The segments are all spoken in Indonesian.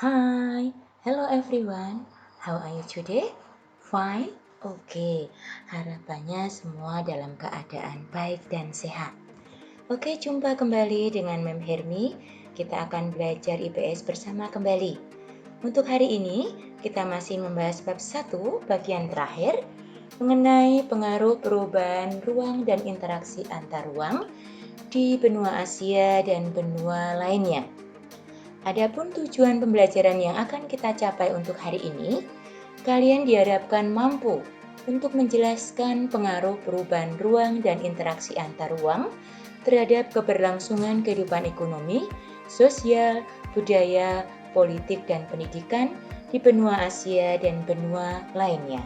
Hi, hello everyone. How are you today? Fine? Oke, harapannya semua dalam keadaan baik dan sehat. Oke, jumpa kembali dengan Mem Hermi. Kita akan belajar IPS bersama kembali. Untuk hari ini, kita masih membahas bab 1 bagian terakhir mengenai pengaruh perubahan ruang dan interaksi antar ruang di benua Asia dan benua lainnya. Adapun tujuan pembelajaran yang akan kita capai untuk hari ini, kalian diharapkan mampu untuk menjelaskan pengaruh perubahan ruang dan interaksi antar ruang terhadap keberlangsungan kehidupan ekonomi, sosial, budaya, politik, dan pendidikan di benua Asia dan benua lainnya.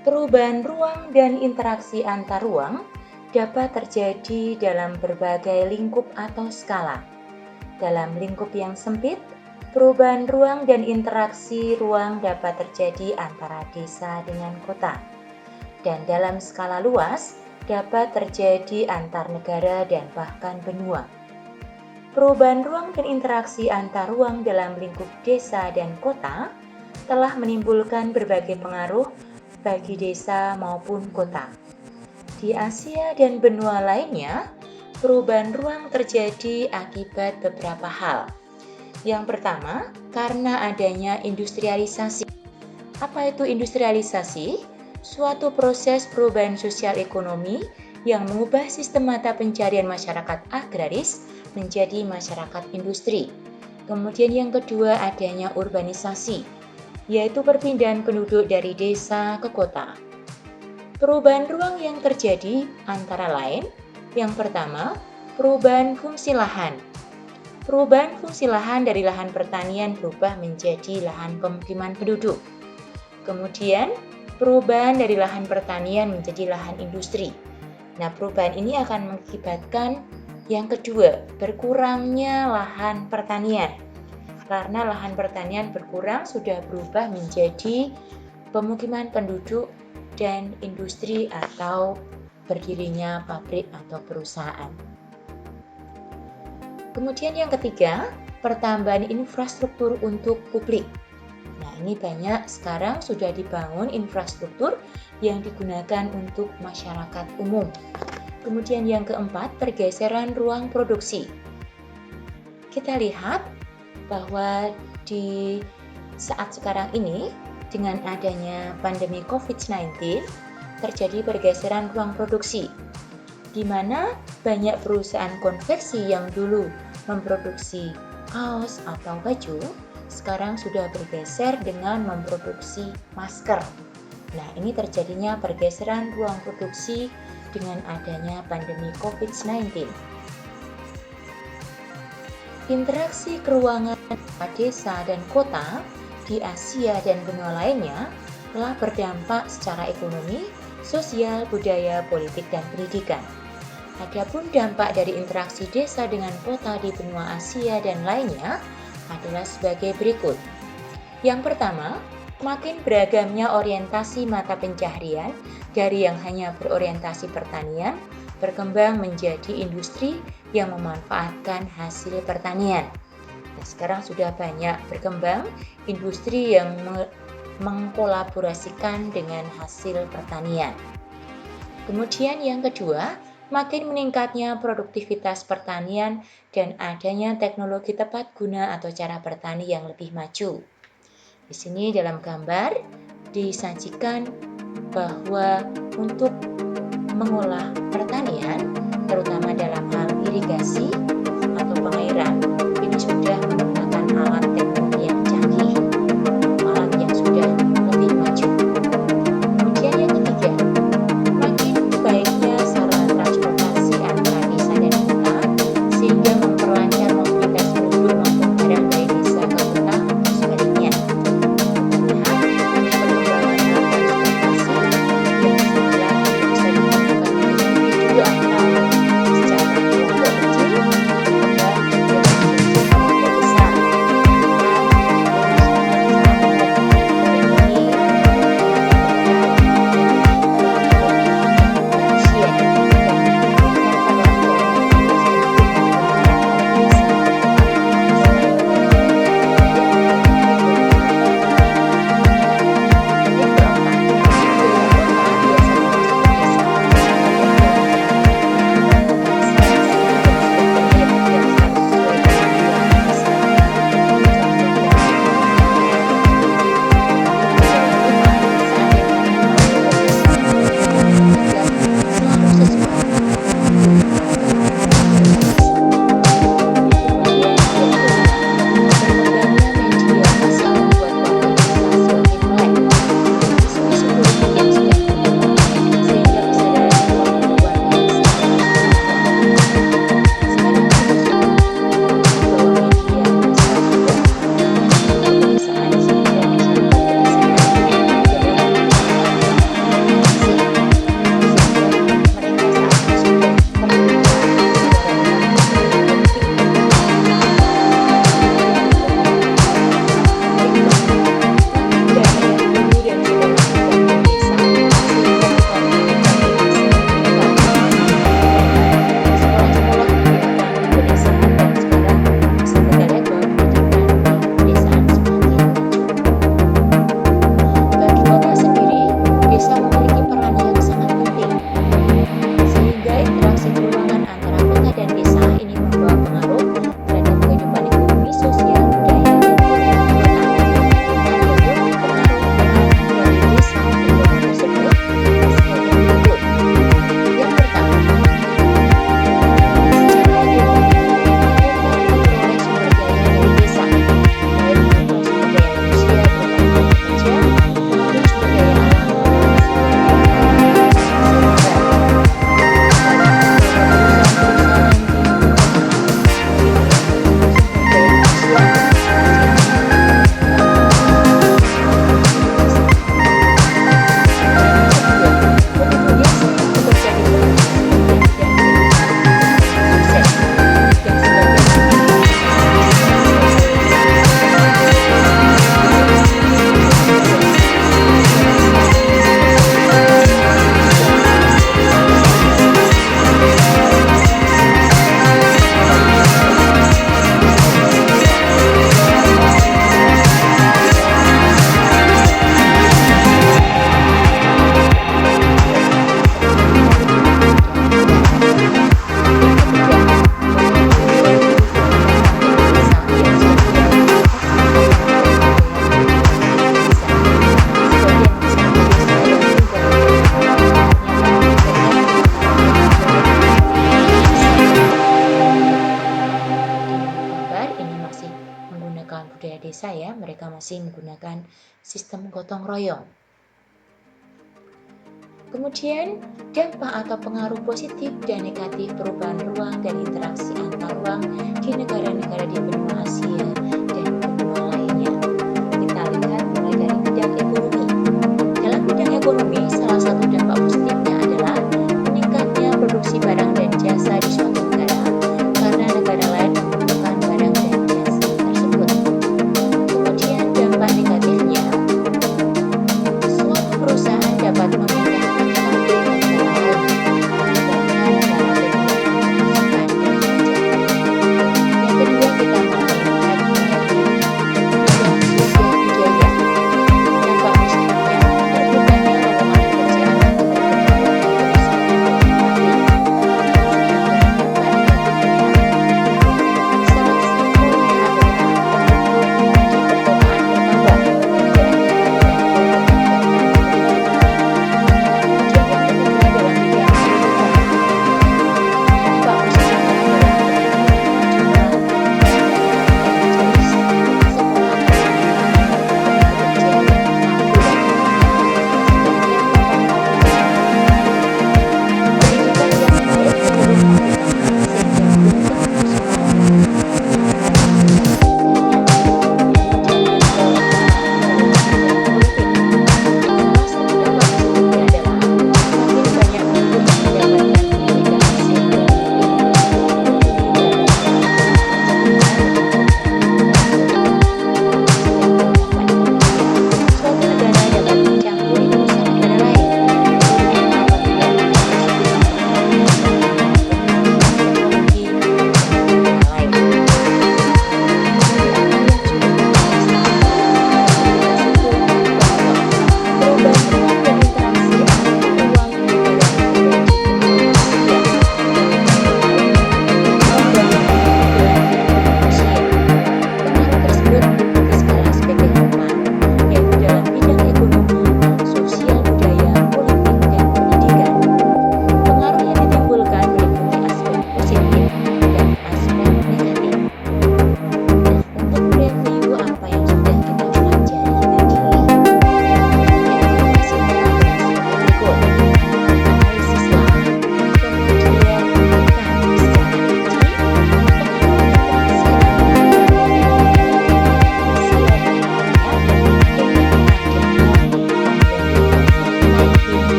Perubahan ruang dan interaksi antar ruang dapat terjadi dalam berbagai lingkup atau skala. Dalam lingkup yang sempit, perubahan ruang dan interaksi ruang dapat terjadi antara desa dengan kota. Dan dalam skala luas, dapat terjadi antar negara dan bahkan benua. Perubahan ruang dan interaksi antar ruang dalam lingkup desa dan kota telah menimbulkan berbagai pengaruh bagi desa maupun kota. Di Asia dan benua lainnya, perubahan ruang terjadi akibat beberapa hal. Yang pertama, karena adanya industrialisasi. Apa itu industrialisasi? Suatu proses perubahan sosial ekonomi yang mengubah sistem mata pencarian masyarakat agraris menjadi masyarakat industri. Kemudian yang kedua, adanya urbanisasi, yaitu perpindahan penduduk dari desa ke kota. Perubahan ruang yang terjadi antara lain, yang pertama, perubahan fungsi lahan. Perubahan fungsi lahan dari lahan pertanian berubah menjadi lahan pemukiman penduduk. Kemudian, perubahan dari lahan pertanian menjadi lahan industri. Nah, perubahan ini akan mengakibatkan yang kedua, berkurangnya lahan pertanian. Karena lahan pertanian berkurang, sudah berubah menjadi pemukiman penduduk dan industri atau berdirinya pabrik atau perusahaan. Kemudian yang ketiga, pertambahan infrastruktur untuk publik. Nah, ini banyak sekarang sudah dibangun infrastruktur yang digunakan untuk masyarakat umum. Kemudian yang keempat, pergeseran ruang produksi. Kita lihat bahwa di saat sekarang ini, dengan adanya pandemi COVID-19, terjadi pergeseran ruang produksi, di mana banyak perusahaan konveksi yang dulu memproduksi kaos atau baju, sekarang sudah bergeser dengan memproduksi masker. Nah, ini terjadinya pergeseran ruang produksi dengan adanya pandemi COVID-19. Interaksi keruangan desa dan kota di Asia dan benua lainnya telah berdampak secara ekonomi, sosial, budaya, politik, dan pendidikan. Adapun dampak dari interaksi desa dengan kota di benua Asia dan lainnya adalah sebagai berikut. Yang pertama, makin beragamnya orientasi mata pencaharian dari yang hanya berorientasi pertanian berkembang menjadi industri yang memanfaatkan hasil pertanian. Nah, sekarang sudah banyak berkembang industri yang mengkolaborasikan dengan hasil pertanian. Kemudian yang kedua, makin meningkatnya produktivitas pertanian dan adanya teknologi tepat guna atau cara bertani yang lebih maju. Di sini dalam gambar disajikan bahwa untuk mengolah pertanian, terutama dalam hal irigasi atau pengairan, ini sudah menggunakan alat teknologi yang canggih, alat yang sudah lebih maju. Kemudian yang ketiga, makin baiknya sarana transportasi antara desa dan kota, sehingga memperlancar mobilitas penduduk maupun barang dari desa ke kota atau sebaliknya. Yang setelah bisa digunakan individu atau secara kelompok kecil desa ya, mereka masih menggunakan sistem gotong royong. Kemudian, dampak atau pengaruh positif dan negatif perubahan ruang dan interaksi antar ruang di negara-negara di